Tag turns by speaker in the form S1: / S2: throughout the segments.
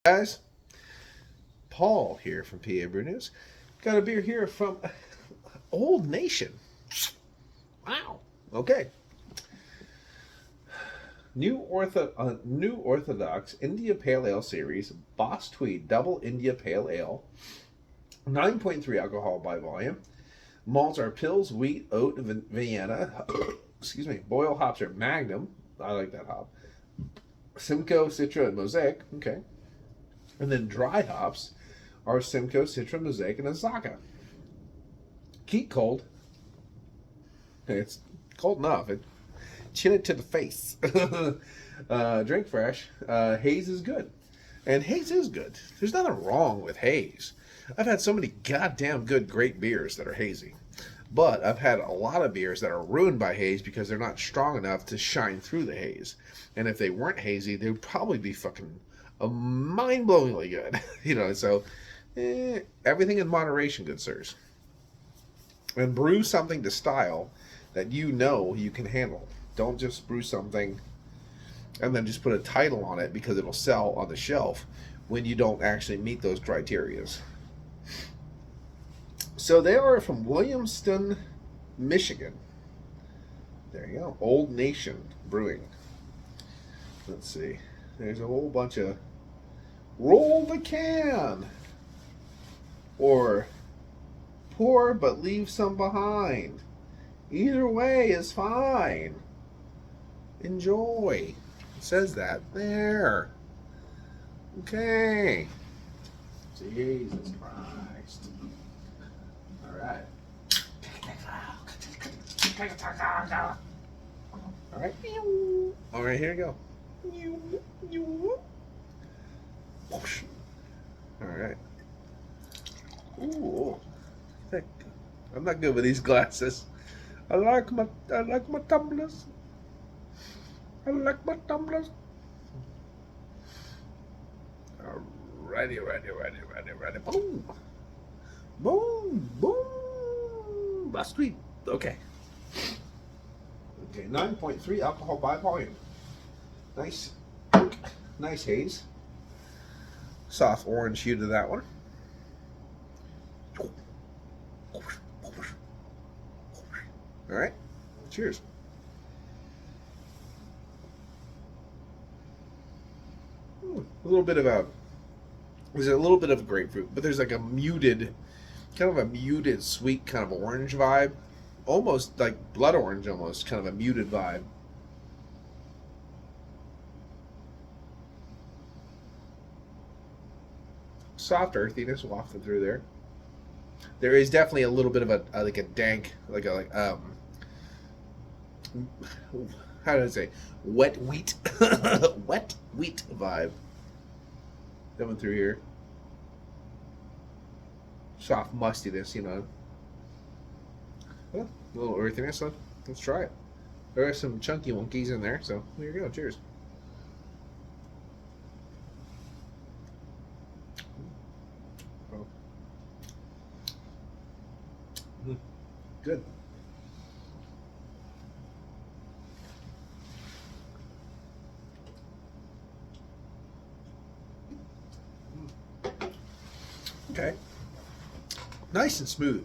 S1: Guys, Paul here from PABrewNews. Got a beer here from Old Nation. Wow. Okay. New Orthodox India Pale Ale Series, Boss Tweed Double India Pale Ale, 9.3 alcohol by volume. Malts are Pils, Wheat, Oat, Vienna. Excuse me. Boil hops are Magnum. I like that hop. Simcoe, Citra, and Mosaic. Okay. And then dry hops are Simcoe, Citra, Mosaic, and Azaka. Keep cold. It's cold enough. Chin it to the face. Drink fresh. Haze is good. And haze is good. There's nothing wrong with haze. I've had so many goddamn good, great beers that are hazy. But I've had a lot of beers that are ruined by haze because they're not strong enough to shine through the haze. And if they weren't hazy, they would probably be fucking mind-blowingly good. So everything in moderation, good sirs. And brew something to style that you can handle. Don't just brew something and then just put a title on it because it'll sell on the shelf when you don't actually meet those criterias. So they are from Williamston, Michigan. There you go. Old Nation Brewing. Let's see. There's a whole bunch of roll the can or pour but leave some behind. Either way is fine. Enjoy. It says that there. Okay. Jesus Christ. All right. All right. All right, here we go. All right. Ooh. I'm not good with these glasses. I like my tumblers. Righty. Boom. Boom. That's sweet. Okay. 9.3 alcohol by volume. Nice haze. Soft orange hue to that one. All right. Cheers. There's a little bit of grapefruit, but there's like a muted sweet kind of orange vibe. Almost like blood orange, almost kind of a muted vibe. Soft earthiness wafted through there. There is definitely a little bit of a dank, how did I say, wet wheat, wet wheat vibe coming through here. Soft mustiness, Well, a little earthiness. So let's try it. There are some chunky wonkies in there, so here you go. Cheers. Oh. Good. Okay. Nice and smooth.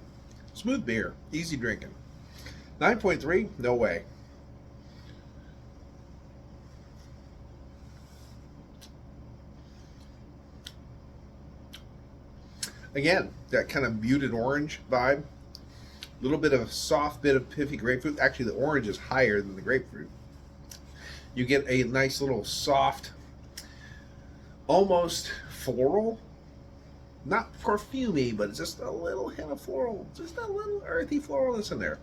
S1: Smooth beer. Easy drinking. 9.3? No way. Again, that kind of muted orange vibe. A little bit of a soft bit of piffy grapefruit. Actually, the orange is higher than the grapefruit. You get a nice little soft, almost floral. Not perfumey, but it's just a little hint of floral. Just a little earthy floralness in there.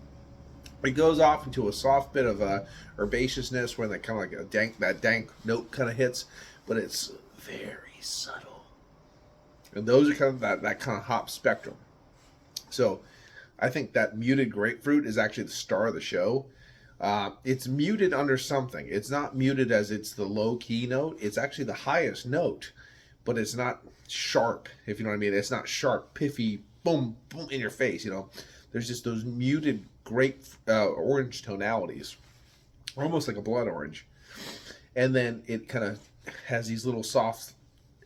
S1: It goes off into a soft bit of herbaceousness where that kind of like that dank note kind of hits, but it's very subtle. And those are kind of that kind of hop spectrum. So I think that muted grapefruit is actually the star of the show. It's muted under something. It's not muted as it's the low key note. It's actually the highest note, but it's not sharp, if you know what I mean. It's not sharp, piffy, boom, boom in your face, There's just those muted grape orange tonalities, almost like a blood orange. And then it kind of has these little soft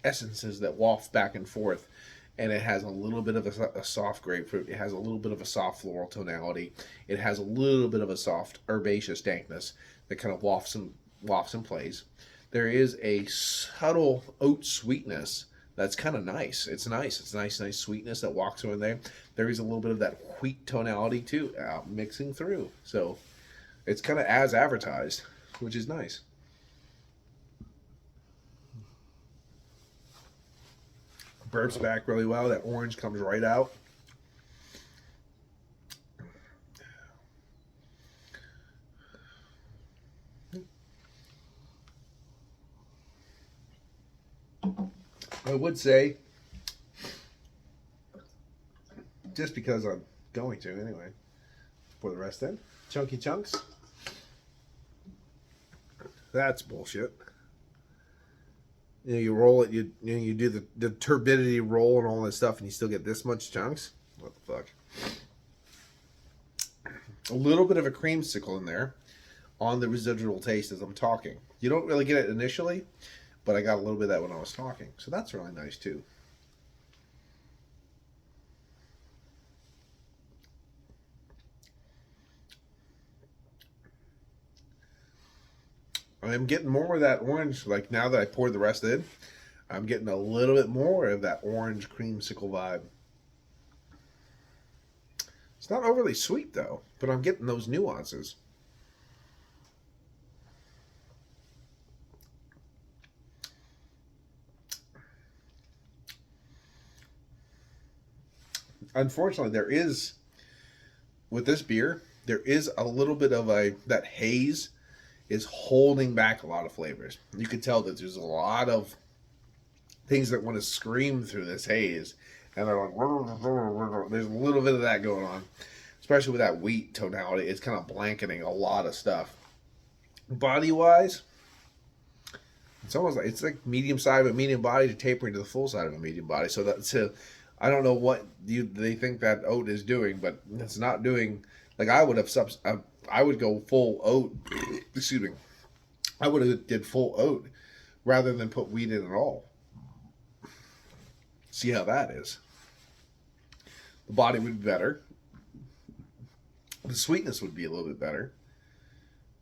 S1: essences that waft back and forth. And it has a little bit of a soft grapefruit. It has a little bit of a soft floral tonality. It has a little bit of a soft herbaceous dankness that kind of wafts and plays. There is a subtle oat sweetness that's kind of nice. It's nice. It's nice sweetness that walks in there. There is a little bit of that wheat tonality too, mixing through. So it's kind of as advertised, which is nice. Burps back really well. That orange comes right out. I would say, just because I'm going to anyway, pour the rest in. Chunky chunks. That's bullshit. You know, you roll it, you do the turbidity roll and all that stuff, and you still get this much chunks. What the fuck? A little bit of a creamsicle in there on the residual taste as I'm talking. You don't really get it initially, but I got a little bit of that when I was talking. So that's really nice too. I'm getting more of that orange, like now that I poured the rest in, I'm getting a little bit more of that orange creamsicle vibe. It's not overly sweet though, but I'm getting those nuances. Unfortunately, there is, with this beer, there is a little bit of that haze is holding back a lot of flavors. You can tell that there's a lot of things that want to scream through this haze, and they're like, there's a little bit of that going on, especially with that wheat tonality. It's kind of blanketing a lot of stuff. Body wise, it's almost like it's like medium side of a medium body to tapering to the full side of a medium body. So that's I don't know what they think that oat is doing, but it's not doing. Like I would have I would go full oat. Excuse me. I would have did full oat rather than put wheat in at all. See how that is. The body would be better. The sweetness would be a little bit better,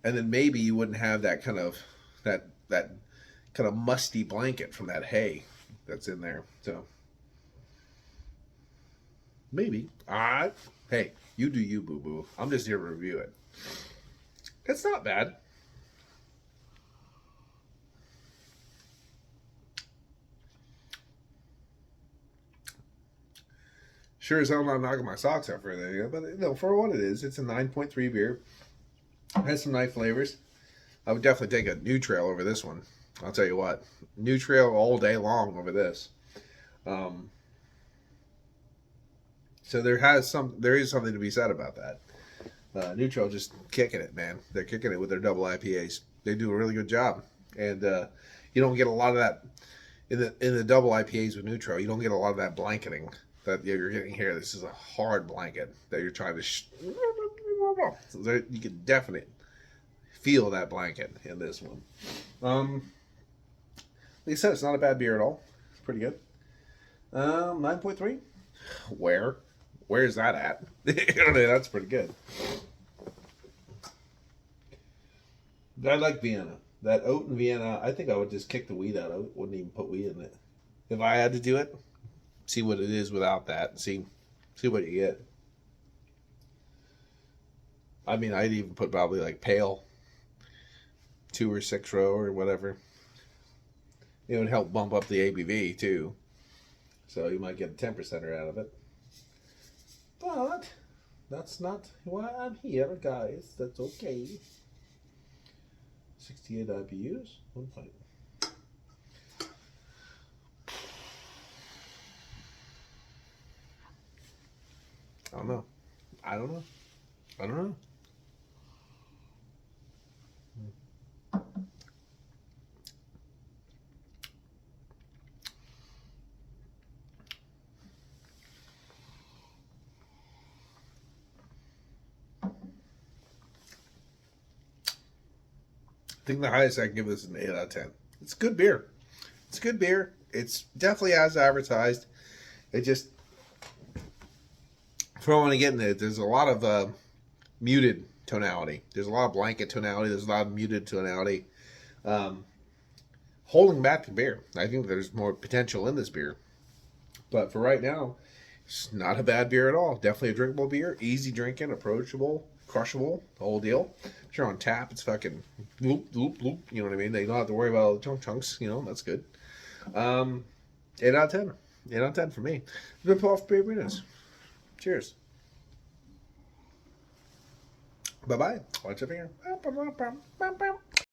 S1: and then maybe you wouldn't have that kind of that kind of musty blanket from that hay that's in there. So maybe. Hey, you do you, boo boo. I'm just here to review it. It's not bad. Sure as hell I'm not knocking my socks off or anything, but for what it is, it's a 9.3 beer. It has some nice flavors. I would definitely take a New Trail over this one. I'll tell you what, New Trail all day long over this. So there is something to be said about that. New Trail just kicking it, man. They're kicking it with their double IPAs. They do a really good job, and you don't get a lot of that in the double IPAs with New Trail. You don't get a lot of that blanketing that you're getting here. This is a hard blanket that you're trying to. So you can definitely feel that blanket in this one. Like I said, it's not a bad beer at all. It's pretty good. 9.3. Where's that at? That's pretty good. I like Vienna. That oat in Vienna, I think I would just kick the wheat out of it. Wouldn't even put wheat in it. If I had to do it, see what it is without that. See what you get. I mean, I'd even put probably like pale 2 or 6 row or whatever. It would help bump up the ABV too. So you might get a 10%er out of it. But that's not why I'm here, guys. That's okay. 68 IBUs, 1 pint. I don't know. I think the highest I can give this is an 8 out of 10. It's good beer. It's good beer. It's definitely as advertised. It just, for what I get in it, there's a lot of muted tonality. There's a lot of blanket tonality. There's a lot of muted tonality. Holding back the beer. I think there's more potential in this beer. But for right now, it's not a bad beer at all. Definitely a drinkable beer. Easy drinking, approachable, crushable, the whole deal. If you're on tap, it's fucking loop, loop, loop. You know what I mean? They don't have to worry about all the chunks. You know, that's good. 8 out of 10. 8 out of 10 for me. It's been Paul for PABrewNews. Cheers. Bye-bye. Watch up here.